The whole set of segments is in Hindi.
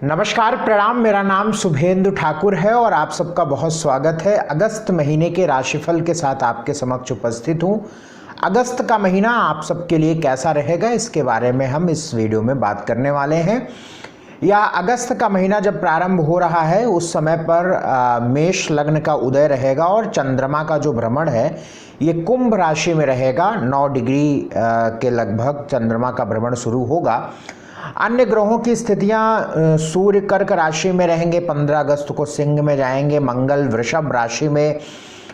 नमस्कार, प्रणाम। मेरा नाम शुभेंदु ठाकुर है और आप सबका बहुत स्वागत है। अगस्त महीने के राशिफल के साथ आपके समक्ष उपस्थित हूँ। अगस्त का महीना आप सबके लिए कैसा रहेगा, इसके बारे में हम इस वीडियो में बात करने वाले हैं। या अगस्त का महीना जब प्रारंभ हो रहा है उस समय पर मेष लग्न का उदय रहेगा और चंद्रमा का जो भ्रमण है ये कुंभ राशि में रहेगा। 9 डिग्री के लगभग चंद्रमा का भ्रमण शुरू होगा। अन्य ग्रहों की स्थितियां, सूर्य कर्क राशि में रहेंगे, 15 अगस्त को सिंह में जाएंगे। मंगल वृषभ राशि में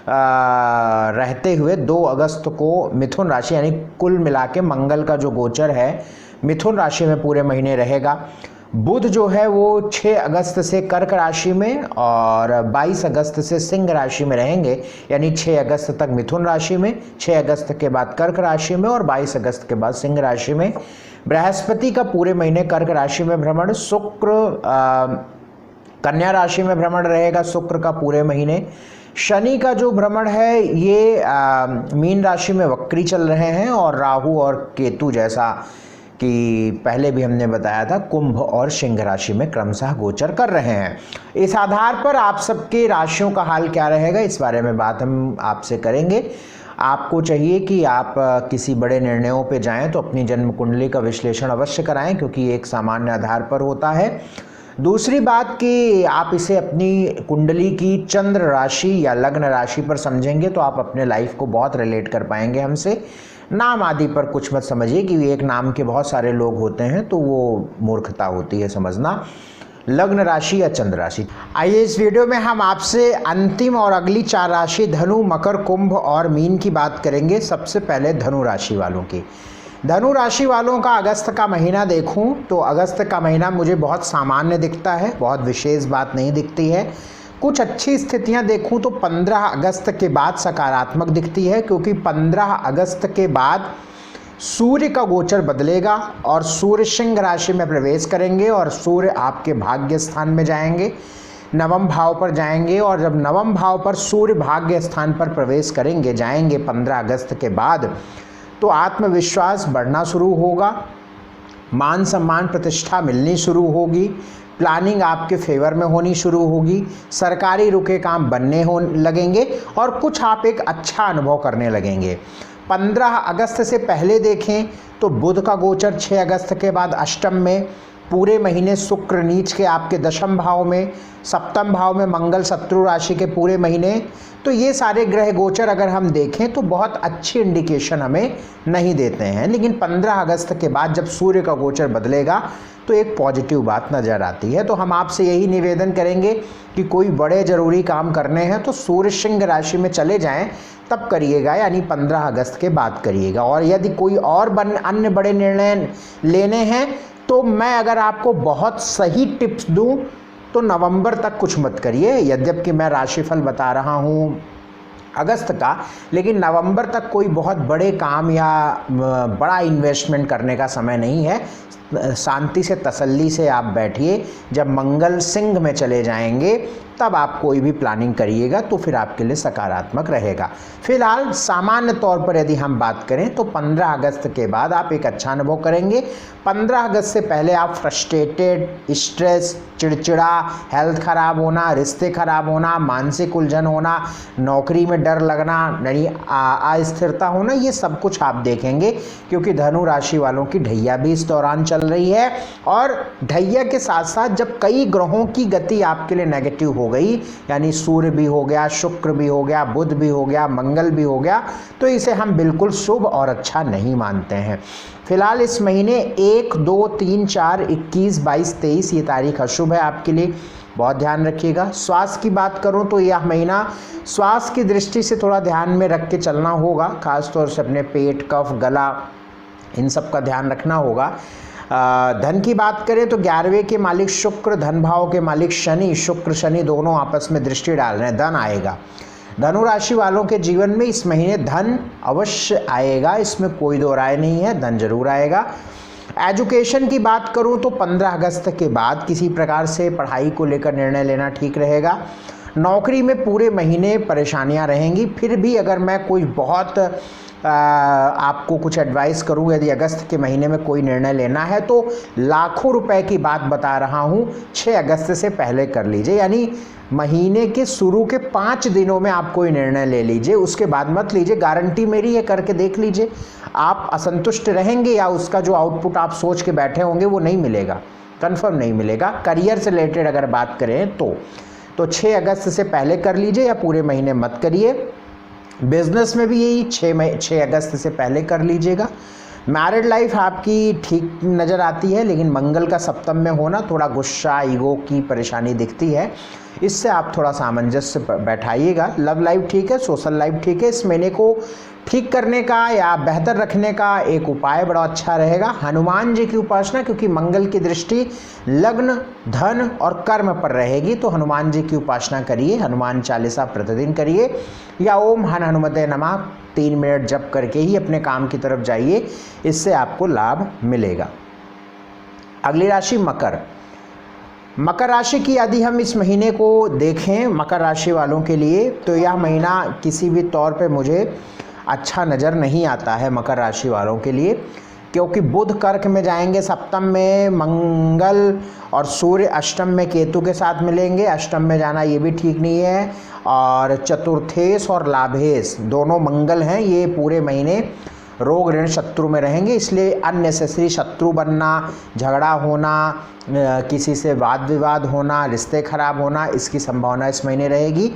रहते हुए 2 अगस्त को मिथुन राशि, यानी कुल मिला के मंगल का जो गोचर है मिथुन राशि में पूरे महीने रहेगा। बुध जो है वो 6 अगस्त से कर्क राशि में और 22 अगस्त से सिंह राशि में रहेंगे, यानी 6 अगस्त तक मिथुन राशि में, 6 अगस्त के बाद कर्क राशि में और 22 अगस्त के बाद सिंह राशि में। बृहस्पति का पूरे महीने कर्क राशि में भ्रमण, शुक्र कन्या राशि में भ्रमण रहेगा शुक्र का पूरे महीने। शनि का जो भ्रमण है ये मीन राशि में वक्री चल रहे हैं और राहु और केतु, जैसा कि पहले भी हमने बताया था, कुंभ और सिंह राशि में क्रमशः गोचर कर रहे हैं। इस आधार पर आप सबके राशियों का हाल क्या रहेगा, इस बारे में बात हम आपसे करेंगे। आपको चाहिए कि आप किसी बड़े निर्णयों पे जाएं तो अपनी जन्म कुंडली का विश्लेषण अवश्य कराएं, क्योंकि एक सामान्य आधार पर होता है। दूसरी बात कि आप इसे अपनी कुंडली की चंद्र राशि या लग्न राशि पर समझेंगे तो आप अपने लाइफ को बहुत रिलेट कर पाएंगे हमसे। नाम आदि पर कुछ मत समझिए कि एक नाम के बहुत सारे लोग होते हैं, तो वो मूर्खता होती है समझना। लग्न राशि या चंद्र राशि। आइए इस वीडियो में हम आपसे अंतिम और अगली 4 राशि धनु, मकर, कुंभ और मीन की बात करेंगे। सबसे पहले धनु राशि वालों की। धनु राशि वालों का अगस्त का महीना देखूं तो अगस्त का महीना मुझे बहुत सामान्य दिखता है, बहुत विशेष बात नहीं दिखती है। कुछ अच्छी स्थितियां देखूं तो 15 अगस्त के बाद सकारात्मक दिखती है, क्योंकि 15 अगस्त के बाद सूर्य का गोचर बदलेगा और सूर्य सिंह राशि में प्रवेश करेंगे और सूर्य आपके भाग्य स्थान में जाएंगे, नवम भाव पर जाएंगे। और जब नवम भाव पर सूर्य भाग्य स्थान पर प्रवेश करेंगे, जाएंगे 15 अगस्त के बाद, तो आत्मविश्वास बढ़ना शुरू होगा, मान सम्मान प्रतिष्ठा मिलनी शुरू होगी, प्लानिंग आपके फेवर में होनी शुरू होगी, सरकारी रुके काम बनने लगेंगे और कुछ आप एक अच्छा अनुभव करने लगेंगे। 15 अगस्त से पहले देखें तो बुध का गोचर 6 अगस्त के बाद अष्टम में, पूरे महीने शुक्र नीच के आपके दशम भाव में, सप्तम भाव में मंगल शत्रु राशि के पूरे महीने। तो ये सारे ग्रह गोचर अगर हम देखें तो बहुत अच्छी इंडिकेशन हमें नहीं देते हैं, लेकिन 15 अगस्त के बाद जब सूर्य का गोचर बदलेगा तो एक पॉजिटिव बात नज़र आती है। तो हम आपसे यही निवेदन करेंगे कि कोई बड़े ज़रूरी काम करने हैं तो सूर्य सिंह राशि में चले जाएं, तब करिएगा, यानी 15 अगस्त के बाद करिएगा। और यदि कोई और अन्य बड़े निर्णय लेने हैं तो मैं अगर आपको बहुत सही टिप्स दूं तो नवंबर तक कुछ मत करिए। यद्यपि मैं राशिफल बता रहा हूं अगस्त का, लेकिन नवंबर तक कोई बहुत बड़े काम या बड़ा इन्वेस्टमेंट करने का समय नहीं है। शांति से, तसल्ली से आप बैठिए। जब मंगल सिंह में चले जाएंगे तब आप कोई भी प्लानिंग करिएगा तो फिर आपके लिए सकारात्मक रहेगा। फिलहाल सामान्य तौर पर यदि हम बात करें तो 15 अगस्त के बाद आप एक अच्छा अनुभव करेंगे। 15 अगस्त से पहले आप फ्रस्ट्रेटेड, स्ट्रेस, चिड़चिड़ा, हेल्थ खराब होना, रिश्ते खराब होना, मानसिक उलझन होना, नौकरी में डर लगना, यानी अस्थिरता होना, ये सब कुछ आप देखेंगे, क्योंकि धनु राशि वालों की ढैया भी इस दौरान चल रही है। और ढैया के साथ साथ जब कई ग्रहों की गति आपके लिए नेगेटिव हो गई, यानी सूर्य भी हो गया, शुक्र भी हो गया, बुध भी हो गया, मंगल भी हो गया, तो इसे हम बिल्कुल शुभ और अच्छा नहीं मानते हैं। फिलहाल इस महीने 1, 2, 3, 4, 21, 22, 23 ये तारीख अशुभ है आपके लिए, बहुत ध्यान रखिएगा। स्वास्थ्य की बात करूं तो यह महीना स्वास्थ्य की दृष्टि से थोड़ा ध्यान में रख के चलना होगा, खासतौर से अपने पेट, कफ, गला, इन सब का ध्यान रखना होगा। धन की बात करें तो 11वें के मालिक शुक्र, धन भाव के मालिक शनि, शुक्र शनि दोनों आपस में दृष्टि डाल रहे हैं, धन आएगा। धनु राशि वालों के जीवन में इस महीने धन अवश्य आएगा, इसमें कोई दो राय नहीं है, धन जरूर आएगा। एजुकेशन की बात करूं तो 15 अगस्त के बाद किसी प्रकार से पढ़ाई को लेकर निर्णय लेना ठीक रहेगा। नौकरी में पूरे महीने परेशानियां रहेंगी, फिर भी अगर मैं कोई बहुत आपको कुछ एडवाइस करूं, यदि अगस्त के महीने में कोई निर्णय लेना है तो लाखों रुपए की बात बता रहा हूं, 6 अगस्त से पहले कर लीजिए। यानी महीने के शुरू के 5 दिनों में आप कोई निर्णय ले लीजिए, उसके बाद मत लीजिए। गारंटी मेरी है, करके देख लीजिए। आप असंतुष्ट रहेंगे या उसका जो आउटपुट आप सोच के बैठे होंगे वो नहीं मिलेगा, कंफर्म नहीं मिलेगा। करियर से रिलेटेड अगर बात करें तो 6 अगस्त से पहले कर लीजिए या पूरे महीने मत करिए। बिजनेस में भी यही 6 अगस्त से पहले कर लीजिएगा। मैरिड लाइफ आपकी ठीक नज़र आती है, लेकिन मंगल का सप्तम में होना थोड़ा गुस्सा, ईगो की परेशानी दिखती है, इससे आप थोड़ा सामंजस्य बैठाइएगा। लव लाइफ ठीक है, सोशल लाइफ ठीक है। इस महीने को ठीक करने का या बेहतर रखने का एक उपाय बड़ा अच्छा रहेगा, हनुमान जी की उपासना, क्योंकि मंगल की दृष्टि लग्न, धन और कर्म पर रहेगी, तो हनुमान जी की उपासना करिए। हनुमान चालीसा प्रतिदिन करिए या ओम हन हनुमते नमः 3 मिनट जप करके ही अपने काम की तरफ जाइए, इससे आपको लाभ मिलेगा। अगली राशि मकर। मकर राशि की यदि हम इस महीने को देखें मकर राशि वालों के लिए, तो यह महीना किसी भी तौर पे मुझे अच्छा नज़र नहीं आता है मकर राशि वालों के लिए, क्योंकि बुध कर्क में जाएंगे, सप्तम में मंगल और सूर्य अष्टम में केतु के साथ मिलेंगे। अष्टम में जाना ये भी ठीक नहीं है, और चतुर्थेश और लाभेश दोनों मंगल हैं, ये पूरे महीने रोग ऋण शत्रु में रहेंगे, इसलिए अननेसेसरी शत्रु बनना, झगड़ा होना, किसी से वाद विवाद होना, रिश्ते खराब होना, इसकी संभावना इस महीने रहेगी।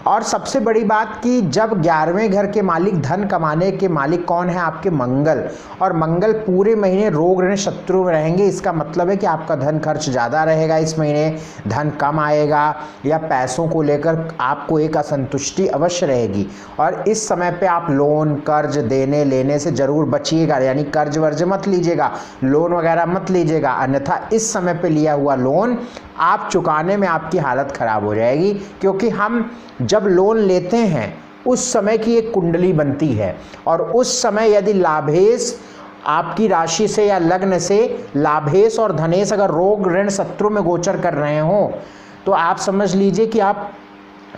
और सबसे बड़ी बात कि जब 11वें घर के मालिक, धन कमाने के मालिक कौन है? आपके मंगल, और मंगल पूरे महीने रोग ऋण शत्रु में रहेंगे, इसका मतलब है कि आपका धन खर्च ज़्यादा रहेगा इस महीने, धन कम आएगा, या पैसों को लेकर आपको एक असंतुष्टि अवश्य रहेगी। और इस समय पे आप लोन, कर्ज देने लेने से ज़रूर बचिएगा, यानी कर्ज वर्ज मत लीजिएगा, लोन वगैरह मत लीजिएगा, अन्यथा इस समय पे लिया हुआ लोन आप चुकाने में आपकी हालत ख़राब हो जाएगी। क्योंकि हम जब लोन लेते हैं उस समय की एक कुंडली बनती है, और उस समय यदि लाभेश आपकी राशि से या लग्न से लाभेश और धनेश अगर रोग ऋण शत्रु में गोचर कर रहे हों, तो आप समझ लीजिए कि आप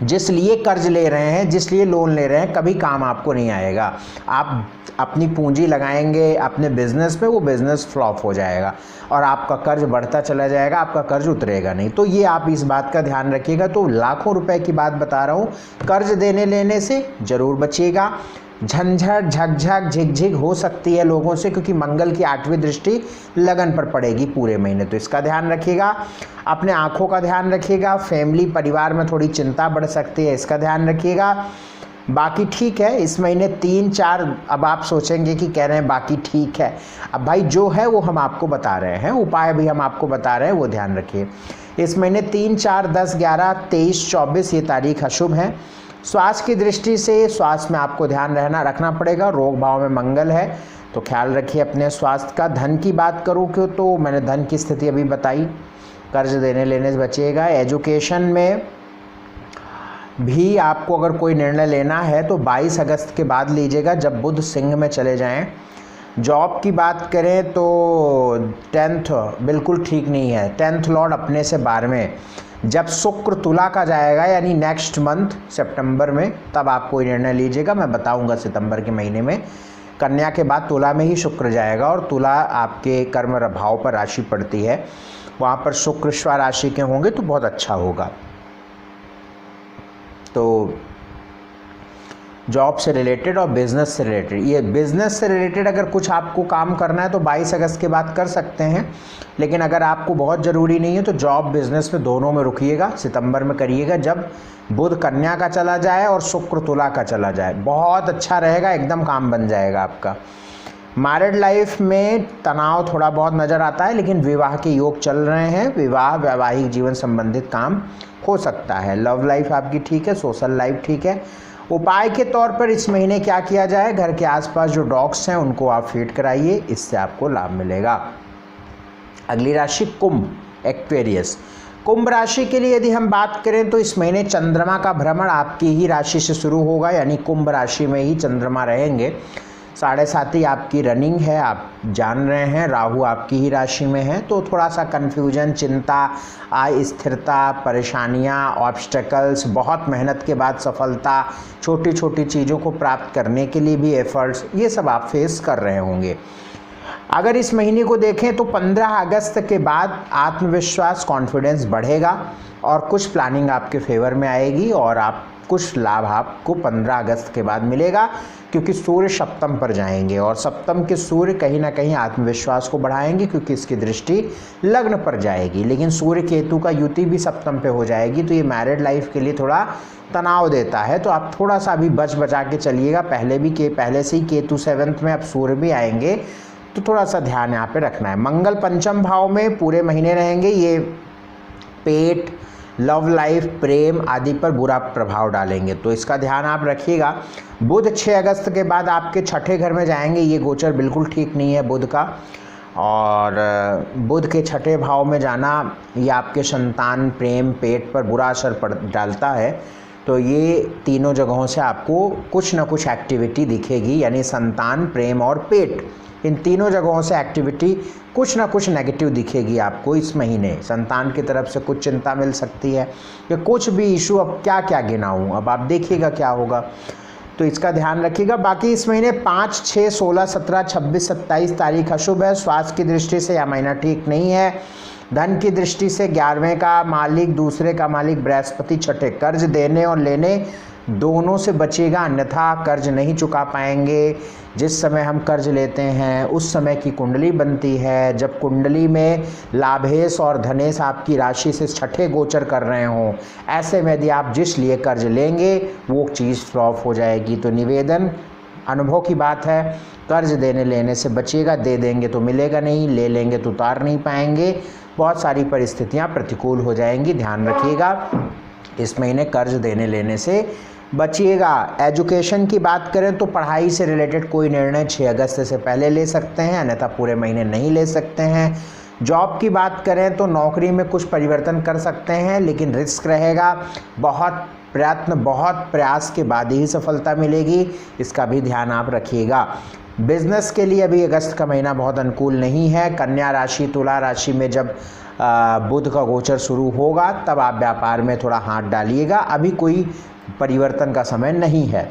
जिस लिए कर्ज ले रहे हैं, जिस लिए लोन ले रहे हैं, कभी काम आपको नहीं आएगा। आप अपनी पूंजी लगाएंगे अपने बिजनेस में, वो बिजनेस फ्लॉप हो जाएगा और आपका कर्ज बढ़ता चला जाएगा, आपका कर्ज उतरेगा नहीं। तो ये आप इस बात का ध्यान रखिएगा। तो लाखों रुपए की बात बता रहा हूँ, कर्ज देने लेने से ज़रूर बचिएगा। झंझट, झकझक, झिकझिक हो सकती है लोगों से, क्योंकि मंगल की 8वीं दृष्टि लगन पर पड़ेगी पूरे महीने, तो इसका ध्यान रखिएगा। अपने आँखों का ध्यान रखिएगा। फैमिली, परिवार में थोड़ी चिंता बढ़ सकती है, इसका ध्यान रखिएगा। बाकी ठीक है। इस महीने 3-4, अब आप सोचेंगे कि कह रहे हैं बाकी ठीक है, अब भाई जो है वो हम आपको बता रहे हैं, उपाय भी हम आपको बता रहे हैं, वो ध्यान रखिए। इस महीने 3, 4, 10, 11, 23, 24 ये तारीख अशुभ हैं। स्वास्थ्य की दृष्टि से स्वास्थ्य में आपको ध्यान रखना पड़ेगा। रोग भाव में मंगल है, तो ख्याल रखिए अपने स्वास्थ्य का। धन की बात करूँ क्यों, तो मैंने धन की स्थिति अभी बताई, कर्ज देने लेने से बचिएगा। एजुकेशन में भी आपको अगर कोई निर्णय लेना है तो 22 अगस्त के बाद लीजिएगा, जब बुध सिंह में चले जाएं। जॉब की बात करें तो 10th बिल्कुल ठीक नहीं है, 10th लॉर्ड अपने से 12वें, जब शुक्र तुला का जाएगा यानी नेक्स्ट मंथ सितंबर में, तब आप कोई निर्णय लीजिएगा। मैं बताऊंगा सितंबर के महीने में। कन्या के बाद तुला में ही शुक्र जाएगा, और तुला आपके कर्म भाव पर राशि पड़ती है, वहाँ पर शुक्र स्व राशि के होंगे तो बहुत अच्छा होगा। तो जॉब से रिलेटेड और बिज़नेस से रिलेटेड, ये बिज़नेस से रिलेटेड अगर कुछ आपको काम करना है तो 22 अगस्त के बाद कर सकते हैं, लेकिन अगर आपको बहुत ज़रूरी नहीं है तो जॉब बिज़नेस में दोनों में रुकिएगा, सितंबर में करिएगा, जब बुध कन्या का चला जाए और शुक्र तुला का चला जाए। बहुत अच्छा रहेगा, एकदम काम बन जाएगा आपका। मैरिड लाइफ में तनाव थोड़ा बहुत नज़र आता है, लेकिन विवाह के योग चल रहे हैं, विवाह वैवाहिक जीवन संबंधित काम हो सकता है। लव लाइफ आपकी ठीक है, सोशल लाइफ ठीक है। उपाय के तौर पर इस महीने क्या किया जाए, घर के आसपास जो डॉग्स हैं उनको आप फीड कराइए, इससे आपको लाभ मिलेगा। अगली राशि कुंभ, एक्वेरियस। कुंभ राशि के लिए यदि हम बात करें तो इस महीने चंद्रमा का भ्रमण आपकी ही राशि से शुरू होगा, यानी कुंभ राशि में ही चंद्रमा रहेंगे। 7.5 आपकी रनिंग है, आप जान रहे हैं, राहु आपकी ही राशि में है, तो थोड़ा सा कन्फ्यूजन, चिंता, अस्थिरता, परेशानियां, ऑब्स्टेकल्स, बहुत मेहनत के बाद सफलता, छोटी छोटी चीज़ों को प्राप्त करने के लिए भी एफर्ट्स, ये सब आप फेस कर रहे होंगे। अगर इस महीने को देखें तो 15 अगस्त के बाद आत्मविश्वास, कॉन्फिडेंस बढ़ेगा और कुछ प्लानिंग आपके फेवर में आएगी और आप कुछ लाभ आपको 15 अगस्त के बाद मिलेगा, क्योंकि सूर्य सप्तम पर जाएंगे और सप्तम के सूर्य कहीं ना कहीं आत्मविश्वास को बढ़ाएंगे, क्योंकि इसकी दृष्टि लग्न पर जाएगी। लेकिन सूर्य केतु का युति भी सप्तम पे हो जाएगी, तो ये मैरिड लाइफ के लिए थोड़ा तनाव देता है, तो आप थोड़ा सा अभी बच बचा के चलिएगा। पहले से ही केतु 7th में, अब सूर्य भी आएंगे, तो थोड़ा सा ध्यान यहाँ पे रखना है। मंगल पंचम भाव में पूरे महीने रहेंगे, ये पेट, लव लाइफ, प्रेम आदि पर बुरा प्रभाव डालेंगे, तो इसका ध्यान आप रखिएगा। बुध 6 अगस्त के बाद आपके छठे घर में जाएंगे, ये गोचर बिल्कुल ठीक नहीं है बुध का, और बुध के छठे भाव में जाना ये आपके संतान, प्रेम, पेट पर बुरा असर डालता है, तो ये तीनों जगहों से आपको कुछ ना कुछ एक्टिविटी दिखेगी, यानी संतान, प्रेम और पेट, इन तीनों जगहों से एक्टिविटी कुछ ना कुछ नेगेटिव दिखेगी आपको इस महीने। संतान की तरफ से कुछ चिंता मिल सकती है कि कुछ भी इशू, अब क्या क्या गिनाऊँ, अब आप देखिएगा क्या होगा, तो इसका ध्यान रखिएगा। बाकी इस महीने 5, 6, 16, 17, 26, 27 तारीख अशुभ है। स्वास्थ्य की दृष्टि से यह महीना ठीक नहीं है। धन की दृष्टि से 11वें का मालिक, दूसरे का मालिक बृहस्पति, छठे, कर्ज देने और लेने दोनों से बचेगा, अन्यथा कर्ज नहीं चुका पाएंगे। जिस समय हम कर्ज लेते हैं उस समय की कुंडली बनती है, जब कुंडली में लाभेश और धनेश आपकी राशि से छठे गोचर कर रहे हों, ऐसे में यदि आप जिस लिए कर्ज लेंगे वो चीज़ फ्लॉप हो जाएगी। तो निवेदन, अनुभव की बात है, कर्ज देने लेने से बचिएगा, दे देंगे तो मिलेगा नहीं, ले लेंगे तो उतार नहीं पाएंगे, बहुत सारी परिस्थितियां प्रतिकूल हो जाएंगी, ध्यान रखिएगा। इस महीने कर्ज देने लेने से बचिएगा। एजुकेशन की बात करें तो पढ़ाई से रिलेटेड कोई निर्णय 6 अगस्त से पहले ले सकते हैं, अन्यथा पूरे महीने नहीं ले सकते हैं। जॉब की बात करें तो नौकरी में कुछ परिवर्तन कर सकते हैं, लेकिन रिस्क रहेगा, बहुत प्रयत्न, बहुत प्रयास के बाद ही सफलता मिलेगी, इसका भी ध्यान आप रखिएगा। बिजनेस के लिए अभी अगस्त का महीना बहुत अनुकूल नहीं है। कन्या राशि, तुला राशि में जब बुध का गोचर शुरू होगा तब आप व्यापार में थोड़ा हाथ डालिएगा, अभी कोई परिवर्तन का समय नहीं है।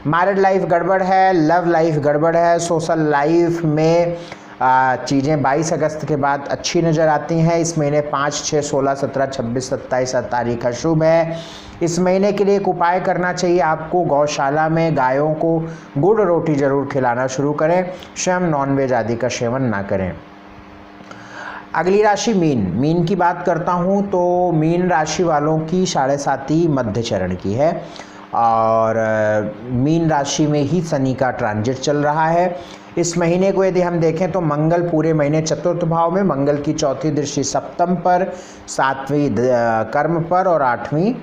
मैरिड लाइफ गड़बड़ है, लव लाइफ गड़बड़ है, सोशल लाइफ में चीज़ें 22 अगस्त के बाद अच्छी नज़र आती हैं। इस महीने 5, 6, 16, 17, 26, 27 तारीख अशुभ है। इस महीने के लिए एक उपाय करना चाहिए आपको, गौशाला में गायों को गुड़ रोटी ज़रूर खिलाना शुरू करें, स्वयं नॉनवेज आदि का सेवन ना करें। अगली राशि मीन की बात करता हूँ तो मीन राशि वालों की 7.5 मध्य चरण की है और मीन राशि में ही शनि का ट्रांजिट चल रहा है। इस महीने को यदि हम देखें तो मंगल पूरे महीने चतुर्थ भाव में, मंगल की चौथी दृष्टि सप्तम पर, 7वीं कर्म पर और 8वीं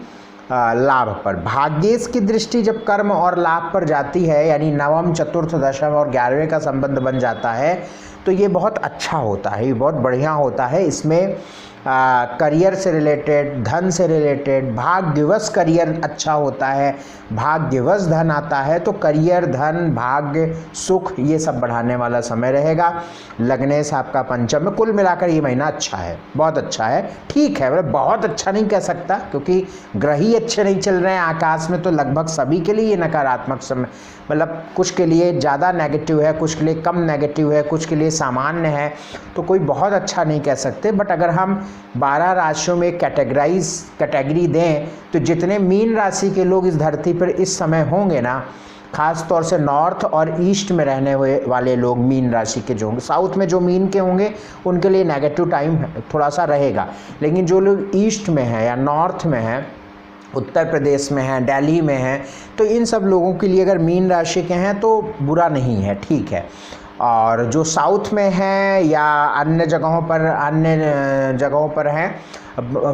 लाभ पर। भाग्येश की दृष्टि जब कर्म और लाभ पर जाती है, यानी नवम, चतुर्थ, दशम और 11वें का संबंध बन जाता है, तो ये बहुत अच्छा होता है, ये बहुत बढ़िया होता है। इसमें करियर से रिलेटेड, धन से रिलेटेड, भाग्यवश करियर अच्छा होता है, भाग्यवश धन आता है, तो करियर, धन, भाग्य, सुख ये सब बढ़ाने वाला समय रहेगा। लग्नेश आपका पंचम में, कुल मिलाकर ये महीना अच्छा है, बहुत अच्छा है, ठीक है, मतलब बहुत अच्छा नहीं कह सकता क्योंकि ग्रह ही अच्छे नहीं चल रहे हैं आकाश में, तो लगभग सभी के लिए ये नकारात्मक समय, मतलब कुछ के लिए ज़्यादा नेगेटिव है, कुछ के लिए कम नेगेटिव है, कुछ के लिए सामान्य है, तो कोई बहुत अच्छा नहीं कह सकते। बट अगर हम 12 राशियों में कैटेगरी दें तो जितने मीन राशि के लोग इस धरती पर इस समय होंगे ना, खास तौर से नॉर्थ और ईस्ट में रहने वाले लोग मीन राशि के जो होंगे, साउथ में जो मीन के होंगे उनके लिए नेगेटिव टाइम थोड़ा सा रहेगा, लेकिन जो लोग ईस्ट में हैं या नॉर्थ में हैं, उत्तर प्रदेश में हैं, दिल्ली में हैं, तो इन सब लोगों के लिए अगर मीन राशि के हैं तो बुरा नहीं है, ठीक है। और जो साउथ में हैं या अन्य जगहों पर हैं,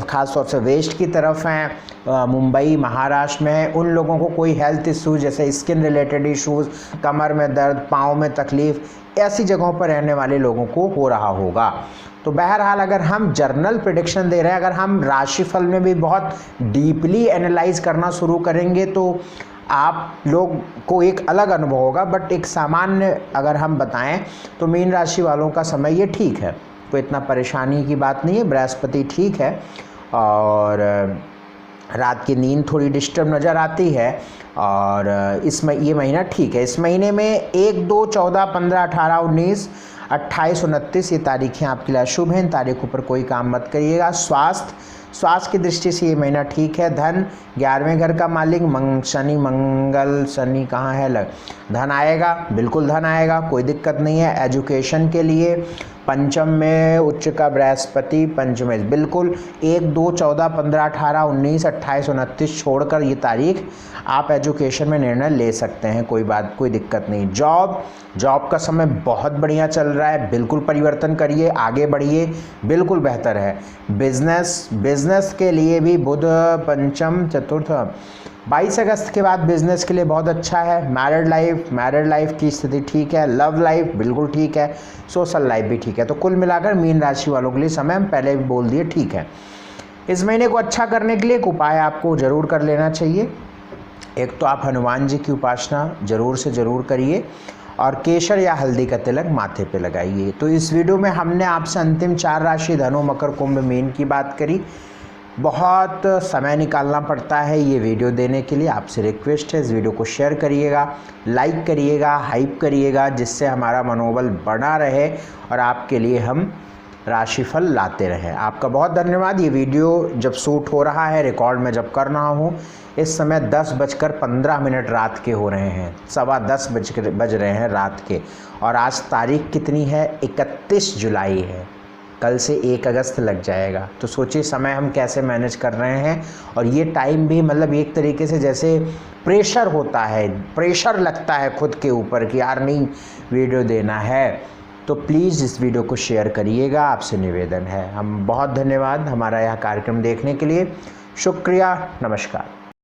ख़ास तौर से वेस्ट की तरफ हैं, मुंबई, महाराष्ट्र में हैं, उन लोगों को कोई हेल्थ इश्यूज़ जैसे स्किन रिलेटेड इश्यूज़, कमर में दर्द, पाँव में तकलीफ़, ऐसी जगहों पर रहने वाले लोगों को हो रहा होगा। तो बहरहाल अगर हम जर्नल प्रेडिक्शन दे रहे हैं, अगर हम राशिफल में भी बहुत डीपली एनालाइज करना शुरू करेंगे तो आप लोग को एक अलग अनुभव होगा, बट एक सामान्य अगर हम बताएं तो मीन राशि वालों का समय ये ठीक है, कोई इतना परेशानी की बात नहीं है। बृहस्पति ठीक है और रात की नींद थोड़ी डिस्टर्ब नज़र आती है और ये महीना ठीक है। इस महीने में 1, 2, 14, 15, 18, 19, 28, 29 ये तारीखें आपके लिए शुभ हैं। इन तारीखों पर कोई काम मत करिएगा। स्वास्थ्य की दृष्टि से ये महीना ठीक है। धन 11वें घर का मालिक शनि कहाँ है, धन आएगा, बिल्कुल धन आएगा, कोई दिक्कत नहीं है। एजुकेशन के लिए पंचम में उच्च का बृहस्पति पंचम में, बिल्कुल 1, 2, 14, 15, 18, 19, 28, 29 छोड़कर ये तारीख आप एजुकेशन में निर्णय ले सकते हैं, कोई दिक्कत नहीं। जॉब का समय बहुत बढ़िया चल रहा है, बिल्कुल परिवर्तन करिए, आगे बढ़िए, बिल्कुल बेहतर है। बिजनेस के लिए भी बुध पंचम चतुर्थ 22 अगस्त के बाद बिजनेस के लिए बहुत अच्छा है। मैरिड लाइफ की स्थिति ठीक है। लव लाइफ बिल्कुल ठीक है। सोशल लाइफ भी ठीक है। तो कुल मिलाकर मीन राशि वालों के लिए समय हम पहले भी बोल दिए ठीक है। इस महीने को अच्छा करने के लिए एक उपाय आपको ज़रूर कर लेना चाहिए। एक तो आप हनुमान जी की उपासना ज़रूर से ज़रूर करिए और केसर या हल्दी का तिलक माथे पे लगाइए। तो इस वीडियो में हमने आपसे अंतिम 4 राशि धनु मकर कुंभ मीन की बात करी। बहुत समय निकालना पड़ता है ये वीडियो देने के लिए, आपसे रिक्वेस्ट है इस वीडियो को शेयर करिएगा, लाइक करिएगा, हाइप करिएगा, जिससे हमारा मनोबल बना रहे और आपके लिए हम राशिफल लाते रहें। आपका बहुत धन्यवाद। ये वीडियो जब शूट हो रहा है, रिकॉर्ड में जब कर रहा हूँ, इस समय 10:15 रात के हो रहे हैं, 10:15 बज रहे हैं रात के। और आज तारीख कितनी है? 31 जुलाई है। कल से 1 अगस्त लग जाएगा। तो सोचिए समय हम कैसे मैनेज कर रहे हैं। और ये टाइम भी मतलब एक तरीके से जैसे प्रेशर होता है, प्रेशर लगता है खुद के ऊपर कि यार नहीं वीडियो देना है। तो प्लीज़ इस वीडियो को शेयर करिएगा, आपसे निवेदन है। हम बहुत धन्यवाद हमारा यह कार्यक्रम देखने के लिए। शुक्रिया, नमस्कार।